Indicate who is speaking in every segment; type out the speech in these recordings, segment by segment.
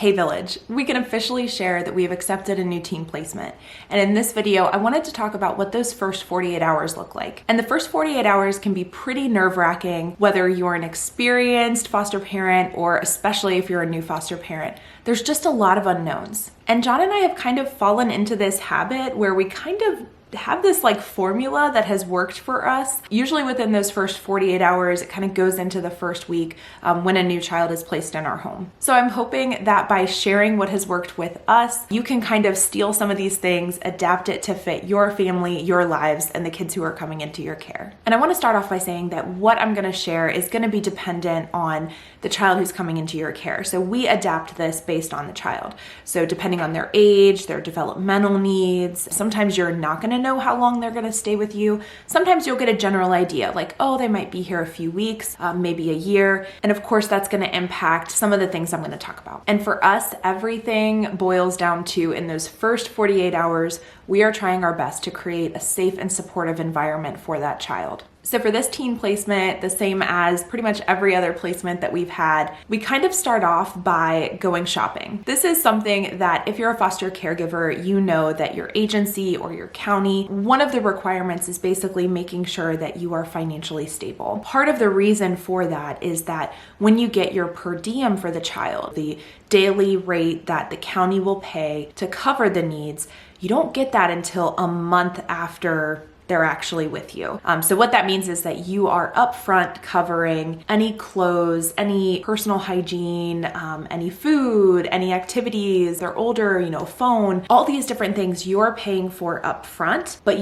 Speaker 1: Hey Village, we can officially share that we have accepted a new teen placement. And in this video, I wanted to talk about what those first 48 hours look like. And the first 48 hours can be pretty nerve-wracking, whether you're an experienced foster parent or especially if you're a new foster parent. There's just a lot of unknowns. And John and I have kind of fallen into this habit where we kind of have this like formula that has worked for us. Usually within those first 48 hours, it kind of goes into the first week when a new child is placed in our home. So I'm hoping that by sharing what has worked with us, you can kind of steal some of these things, adapt it to fit your family, your lives, and the kids who are coming into your care. And I want to start off by saying that what I'm going to share is going to be dependent on the child who's coming into your care. So we adapt this based on the child. So depending on their age, their developmental needs, sometimes you're not going to know how long they're going to stay with you. Sometimes you'll get a general idea like, oh, they might be here a few weeks, maybe a year. And of course, that's going to impact some of the things I'm going to talk about. And for us, everything boils down to in those first 48 hours, we are trying our best to create a safe and supportive environment for that child. So for this teen placement, the same as pretty much every other placement that we've had, we kind of start off by going shopping. This is something that if you're a foster caregiver, you know that your agency or your county, one of the requirements is basically making sure that you are financially stable. Part of the reason for that is that when you get your per diem for the child, the daily rate that the county will pay to cover the needs, you don't get that until a month after they're actually with you. So what that means is that you are upfront covering any clothes, any personal hygiene, any food, any activities, they're older, phone, all these different things you're paying for upfront, but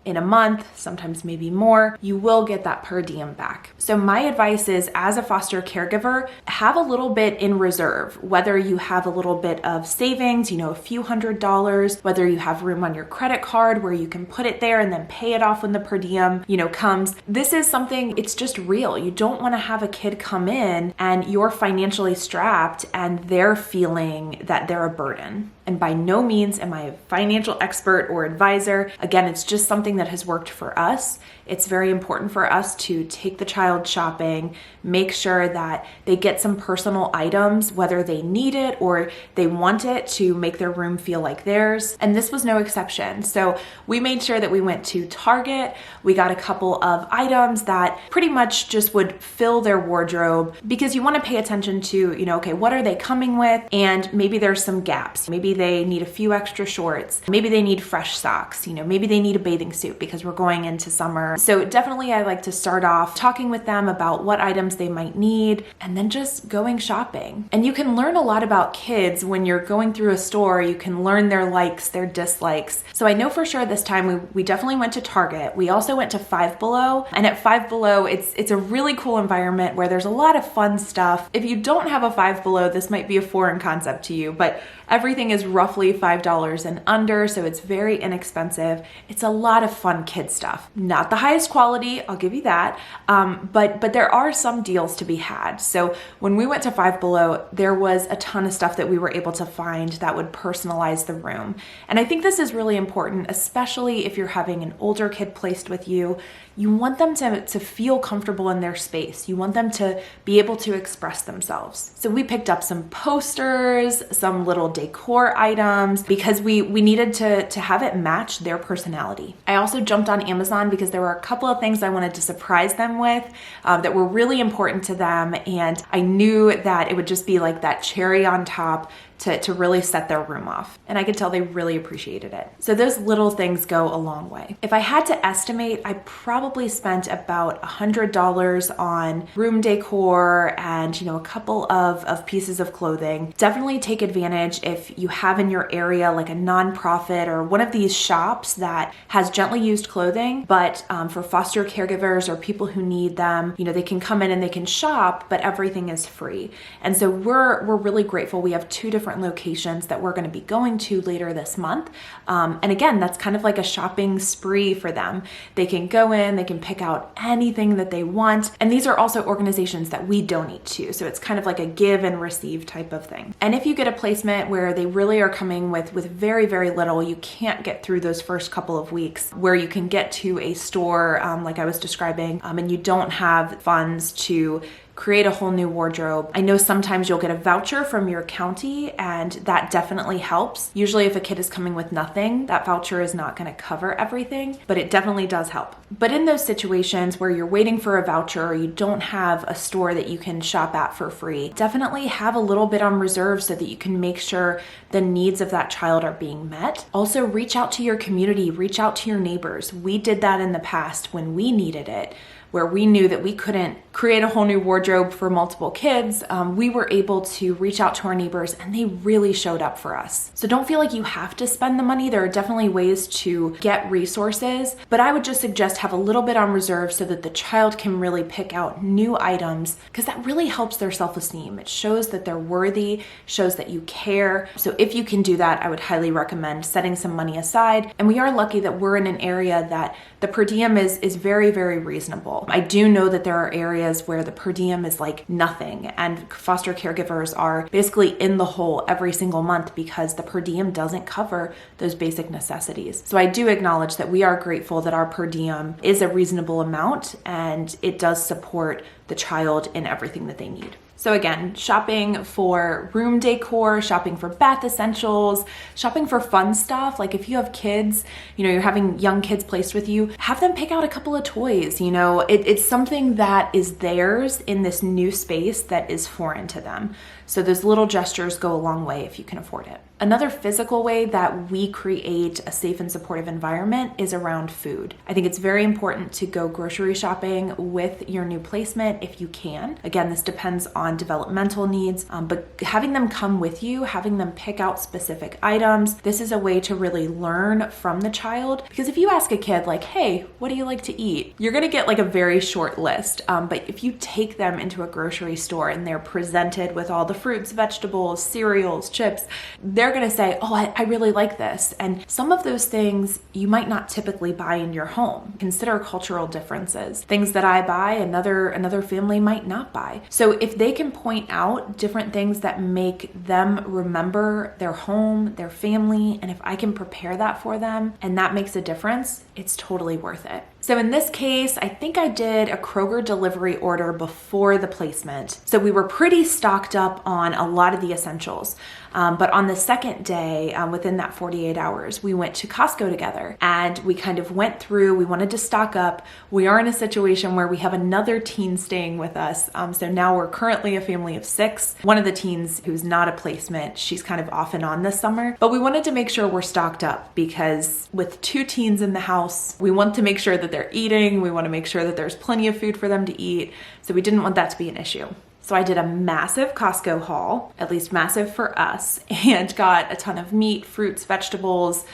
Speaker 1: in a month, sometimes maybe more, you will get that per diem back. So my advice is, as a foster caregiver, have a little bit in reserve, whether you have a little bit of savings, a few $100s, whether you have room on your credit card where you can put it there and then pay it off when the per diem, comes. This is something, it's just real. You don't want to have a kid come in and you're financially strapped and they're feeling that they're a burden. And by no means am I a financial expert or advisor. Again, it's just something that has worked for us. It's very important for us to take the child shopping, make sure that they get some personal items, whether they need it or they want it, to make their room feel like theirs. And this was no exception. So we made sure that we went to Target. We got a couple of items that pretty much just would fill their wardrobe, because you want to pay attention to, okay, what are they coming with? And maybe there's some gaps. Maybe they need a few extra shorts. Maybe they need fresh socks. Maybe they need a bathing suit because we're going into summer. So definitely I like to start off talking with them about what items they might need and then just going shopping. And you can learn a lot about kids when you're going through a store. You can learn their likes, their dislikes. So I know for sure this time we definitely went to Target. We also went to Five Below. And at Five Below, it's a really cool environment where there's a lot of fun stuff. If you don't have a Five Below, this might be a foreign concept to you, but everything is roughly $5 and under, so it's very inexpensive. It's a lot of fun kid stuff. Not the highest quality, I'll give you that, but there are some deals to be had. So when we went to Five Below, there was a ton of stuff that we were able to find that would personalize the room. And I think this is really important, especially if you're having an older kid placed with you. You want them to feel comfortable in their space. You want them to be able to express themselves. So we picked up some posters, some little decor items, because we needed to have it match their personality. I also jumped on Amazon because there were a couple of things I wanted to surprise them with that were really important to them. And I knew that it would just be like that cherry on top to really set their room off. And I could tell they really appreciated it. So those little things go a long way. If I had to estimate, I probably spent about $100 on room decor and, a couple of pieces of clothing. Definitely take advantage if you have in your area like a nonprofit or one of these shops that has gently used clothing, but for foster caregivers or people who need them, they can come in and they can shop, but everything is free. And so we're really grateful. We have 2 different locations that we're going to be going to later this month. And again, that's kind of like a shopping spree for them. They can go in, they can pick out anything that they want. And these are also organizations that we donate to. So it's kind of like a give and receive type of thing. And if you get a placement where they really are coming with very, very little, you can't get through those first couple of weeks where you can get to a store like I was describing, and you don't have funds to create a whole new wardrobe. I know sometimes you'll get a voucher from your county, and that definitely helps. Usually if a kid is coming with nothing, that voucher is not going to cover everything, but it definitely does help. But in those situations where you're waiting for a voucher or you don't have a store that you can shop at for free, definitely have a little bit on reserve so that you can make sure the needs of that child are being met. Also, reach out to your community, reach out to your neighbors. We did that in the past when we needed it, where we knew that we couldn't create a whole new wardrobe for multiple kids. We were able to reach out to our neighbors, and they really showed up for us. So don't feel like you have to spend the money. There are definitely ways to get resources, but I would just suggest have a little bit on reserve so that the child can really pick out new items, because that really helps their self-esteem. It shows that they're worthy, shows that you care. So if you can do that, I would highly recommend setting some money aside. And we are lucky that we're in an area that the per diem is very, very reasonable. I do know that there are areas where the per diem is like nothing, and foster caregivers are basically in the hole every single month because the per diem doesn't cover those basic necessities. So I do acknowledge that we are grateful that our per diem is a reasonable amount and it does support the child in everything that they need. So again, shopping for room decor, shopping for bath essentials, shopping for fun stuff. Like if you have kids, you're having young kids placed with you, have them pick out a couple of toys. It's something that is theirs in this new space that is foreign to them. So those little gestures go a long way if you can afford it. Another physical way that we create a safe and supportive environment is around food. I think it's very important to go grocery shopping with your new placement if you can. Again, this depends on developmental needs, but having them come with you, having them pick out specific items, this is a way to really learn from the child. Because if you ask a kid like, hey, what do you like to eat? You're gonna get like a very short list. But if you take them into a grocery store and they're presented with all the fruits, vegetables, cereals, chips, they're going to say, oh, I really like this. And some of those things you might not typically buy in your home. Consider cultural differences. Things that I buy, another family might not buy. So if they can point out different things that make them remember their home, their family, and if I can prepare that for them and that makes a difference, it's totally worth it. So in this case, I think I did a Kroger delivery order before the placement. So we were pretty stocked up on a lot of the essentials. But on the second day, within that 48 hours, we went to Costco together and we kind of went through, we wanted to stock up. We are in a situation where we have another teen staying with us. So now we're currently a family of 6. One of the teens who's not a placement, she's kind of off and on this summer, but we wanted to make sure we're stocked up because with 2 teens in the house, we want to make sure that they're eating. We want to make sure that there's plenty of food for them to eat. So we didn't want that to be an issue. So I did a massive Costco haul, at least massive for us, and got a ton of meat, fruits, vegetables,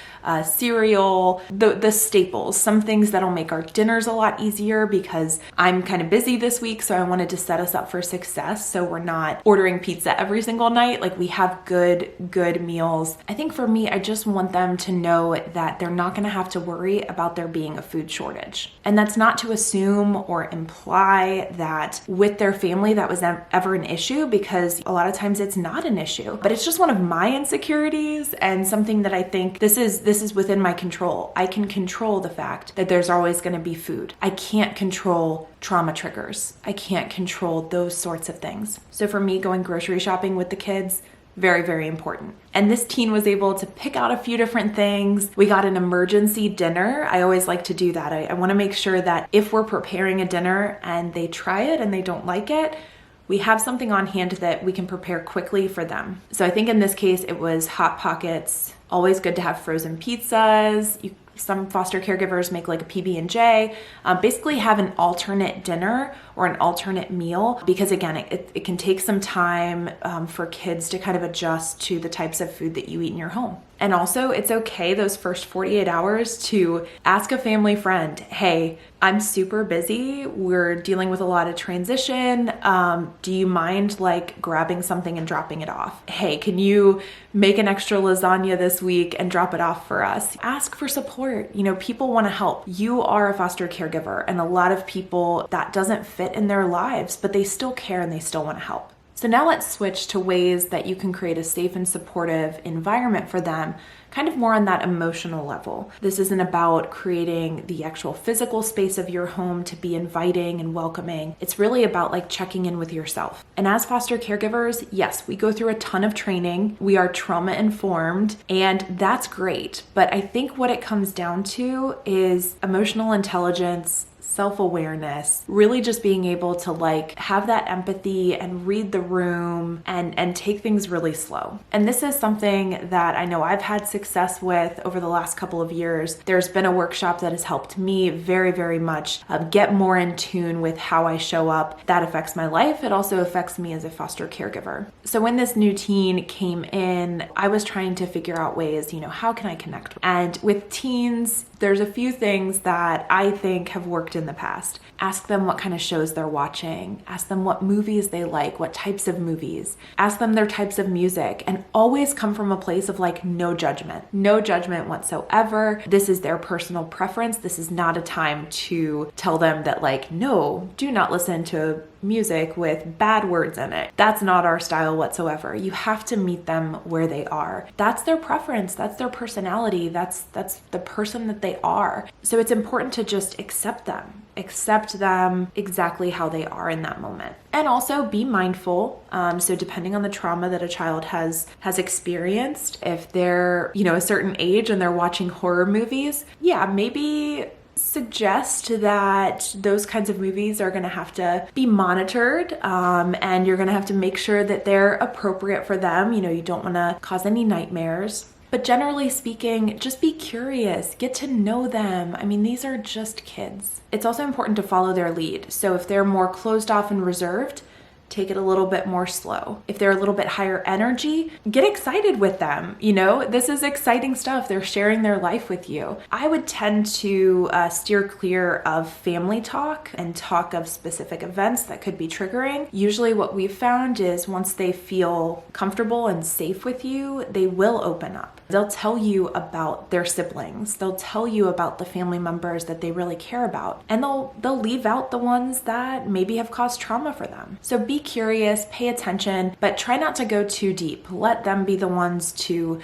Speaker 1: cereal, the staples, some things that'll make our dinners a lot easier because I'm kind of busy this week. So I wanted to set us up for success. So we're not ordering pizza every single night. Like we have good meals. I think for me, I just want them to know that they're not going to have to worry about there being a food shortage. And that's not to assume or imply that with their family that was ever an issue, because a lot of times it's not an issue, but it's just one of my insecurities and something that I think this is within my control. I can control the fact that there's always going to be food. I can't control trauma triggers. I can't control those sorts of things. So for me, going grocery shopping with the kids, very, very important. And this teen was able to pick out a few different things. We got an emergency dinner. I always like to do that. I want to make sure that if we're preparing a dinner and they try it and they don't like it, we have something on hand that we can prepare quickly for them. So I think in this case, it was Hot Pockets. Always good to have frozen pizzas. Some foster caregivers make like a PB&J. Basically have an alternate dinner or an alternate meal because again, it can take some time for kids to kind of adjust to the types of food that you eat in your home. And also it's okay those first 48 hours to ask a family friend, hey, I'm super busy. We're dealing with a lot of transition. Do you mind like grabbing something and dropping it off? Hey, can you make an extra lasagna this week and drop it off for us? Ask for support. People want to help. You are a foster caregiver and a lot of people that doesn't fit in their lives, but they still care and they still want to help. So now let's switch to ways that you can create a safe and supportive environment for them, kind of more on that emotional level. This isn't about creating the actual physical space of your home to be inviting and welcoming. It's really about like checking in with yourself. And as foster caregivers, yes, we go through a ton of training. We are trauma informed, and that's great. But I think what it comes down to is emotional intelligence, self-awareness, really just being able to like have that empathy and read the room and take things really slow. And this is something that I know I've had success with over the last couple of years. There's been a workshop that has helped me very, very much get more in tune with how I show up. That affects my life. It also affects me as a foster caregiver. So when this new teen came in, I was trying to figure out ways, how can I connect? And with teens, there's a few things that I think have worked in the past. Ask them what kind of shows they're watching. Ask them what movies they like, what types of movies. Ask them their types of music, and always come from a place of like no judgment whatsoever. This is their personal preference. This is not a time to tell them that like, no, do not listen to music with bad words in it. That's not our style whatsoever. You have to meet them where they are. That's their preference. That's their personality. That's the person that they are. So it's important to just accept them exactly how they are in that moment. And also be mindful. So depending on the trauma that a child has experienced, if they're, a certain age and they're watching horror movies, maybe suggest that those kinds of movies are going to have to be monitored, and you're going to have to make sure that they're appropriate for them. You don't want to cause any nightmares. But generally speaking, just be curious, get to know them. I mean, these are just kids. It's also important to follow their lead. So if they're more closed off and reserved, take it a little bit more slow. If they're a little bit higher energy, get excited with them. This is exciting stuff. They're sharing their life with you. I would tend to steer clear of family talk and talk of specific events that could be triggering. Usually what we've found is once they feel comfortable and safe with you, they will open up. They'll tell you about their siblings. They'll tell you about the family members that they really care about. And they'll leave out the ones that maybe have caused trauma for them. So be curious, pay attention, but try not to go too deep. Let them be the ones to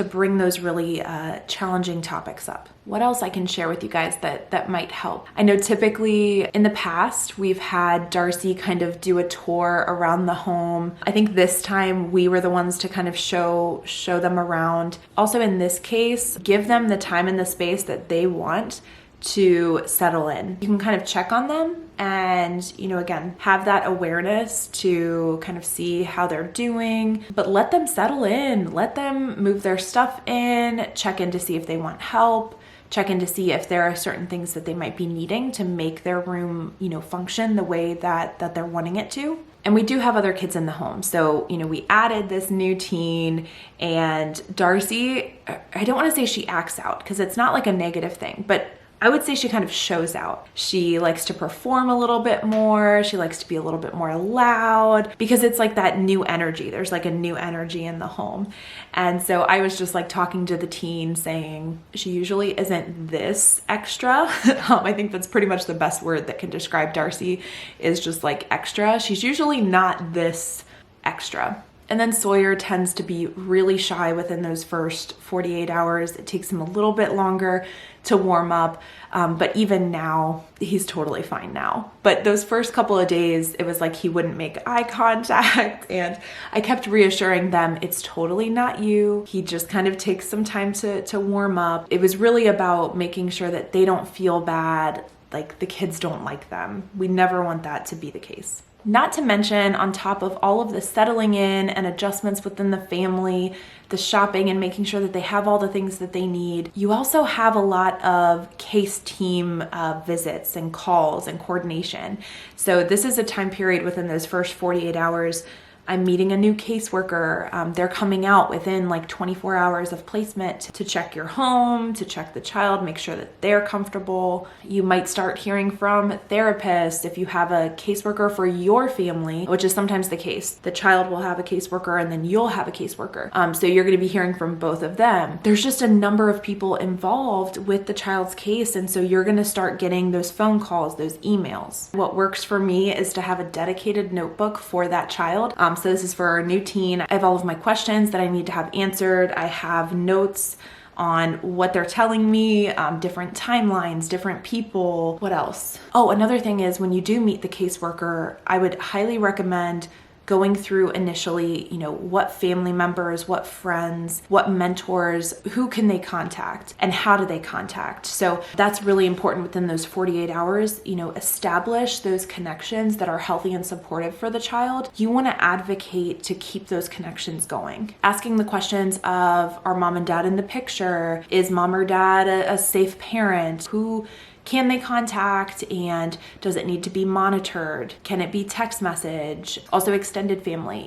Speaker 1: bring those really challenging topics up. What else I can share with you guys that might help? I know typically in the past, we've had Darcy kind of do a tour around the home. I think this time we were the ones to kind of show them around. Also in this case, give them the time and the space that they want to settle in. You can kind of check on them and, again, have that awareness to kind of see how they're doing, but let them settle in, let them move their stuff in, check in to see if they want help, check in to see if there are certain things that they might be needing to make their room, function the way that they're wanting it to. And we do have other kids in the home. So, we added this new teen, and Darcy, I don't want to say she acts out because it's not like a negative thing, but I would say she kind of shows out. She likes to perform a little bit more. She likes to be a little bit more loud because it's like that new energy. There's like a new energy in the home. And so I was just like talking to the teen saying she usually isn't this extra. I think that's pretty much the best word that can describe Darcy is just like extra. She's usually not this extra. And then Sawyer tends to be really shy within those first 48 hours. It takes him a little bit longer to warm up. But even now, he's totally fine now. But those first couple of days, it was like he wouldn't make eye contact. And I kept reassuring them, it's totally not you. He just kind of takes some time to warm up. It was really about making sure that they don't feel bad, like the kids don't like them. We never want that to be the case. Not to mention, on top of all of the settling in and adjustments within the family, the shopping and making sure that they have all the things that they need, you also have a lot of case team visits and calls and coordination. So this is a time period within those first 48 hours. I'm meeting a new caseworker. They're coming out within like 24 hours of placement to check your home, to check the child, make sure that they're comfortable. You might start hearing from therapists if you have a caseworker for your family, which is sometimes the case. The child will have a caseworker and then you'll have a caseworker. So you're going to be hearing from both of them. There's just a number of people involved with the child's case. And so you're going to start getting those phone calls, those emails. What works for me is to have a dedicated notebook for that child. So this is for a new teen. I have all of my questions that I need to have answered. I have notes on what they're telling me, different timelines, different people. What else? Oh, another thing is when you do meet the caseworker, I would highly recommend going through initially, what family members, what friends, what mentors, who can they contact and how do they contact? So that's really important within those 48 hours, establish those connections that are healthy and supportive for the child. You want to advocate to keep those connections going. Asking the questions of, are mom and dad in the picture? Is mom or dad a safe parent? Who can they contact, and does it need to be monitored? Can it be text message? Also extended family,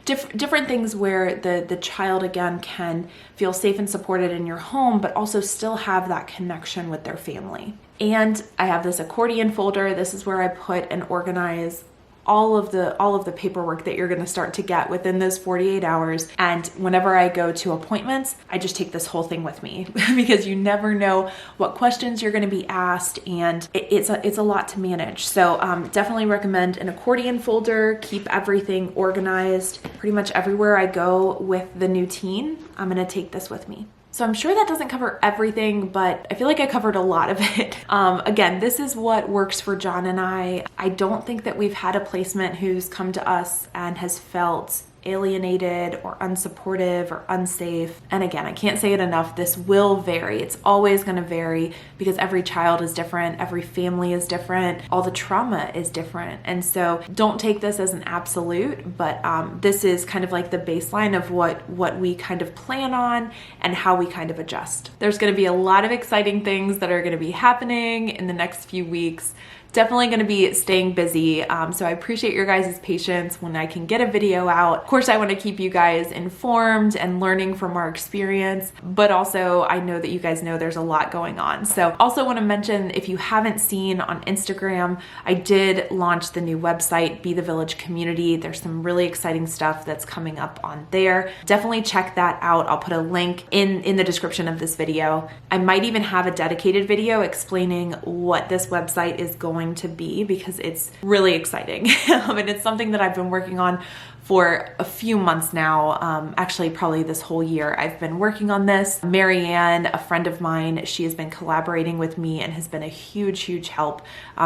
Speaker 1: different things where the child again can feel safe and supported in your home, but also still have that connection with their family. And I have this accordion folder. This is where I put and organize all of the paperwork that you're going to start to get within those 48 hours. And whenever I go to appointments, I just take this whole thing with me because you never know what questions you're going to be asked, and it's a lot to manage. So definitely recommend an accordion folder. Keep everything organized. Pretty much everywhere I go with the new teen, I'm going to take this with me. So I'm sure that doesn't cover everything, but I feel like I covered a lot of it. Again, this is what works for John and I. I don't think that we've had a placement who's come to us and has felt alienated or unsupportive or unsafe. And again, I can't say it enough, this will vary. It's always going to vary because every child is different, every family is different, all the trauma is different. And so don't take this as an absolute, but this is kind of like the baseline of what we kind of plan on and how we kind of adjust. There's going to be a lot of exciting things that are going to be happening in the next few weeks. Definitely going to be staying busy. So I appreciate your guys' patience when I can get a video out. Of course, I want to keep you guys informed and learning from our experience, but also I know that you guys know there's a lot going on. So also want to mention, if you haven't seen on Instagram, I did launch the new website, Be the Village Community. There's some really exciting stuff that's coming up on there. Definitely check that out. I'll put a link in the description of this video. I might even have a dedicated video explaining what this website is going to be because it's really exciting and it's something that I've been working on for a few months now. Actually, probably this whole year I've been working on this. Marianne, a friend of mine, she has been collaborating with me and has been a huge help.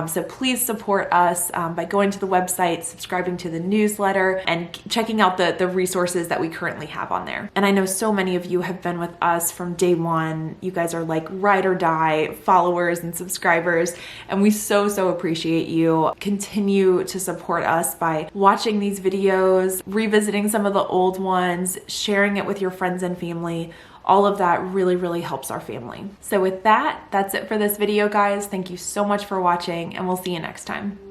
Speaker 1: So please support us by going to the website, subscribing to the newsletter, and checking out the resources that we currently have on there. And I know so many of you have been with us from day one. You guys are like ride or die followers and subscribers, and we so appreciate you. Continue to support us by watching these videos, revisiting some of the old ones, sharing it with your friends and family. All of that really helps our family. So with that, that's it for this video, guys. Thank you so much for watching, and we'll see you next time.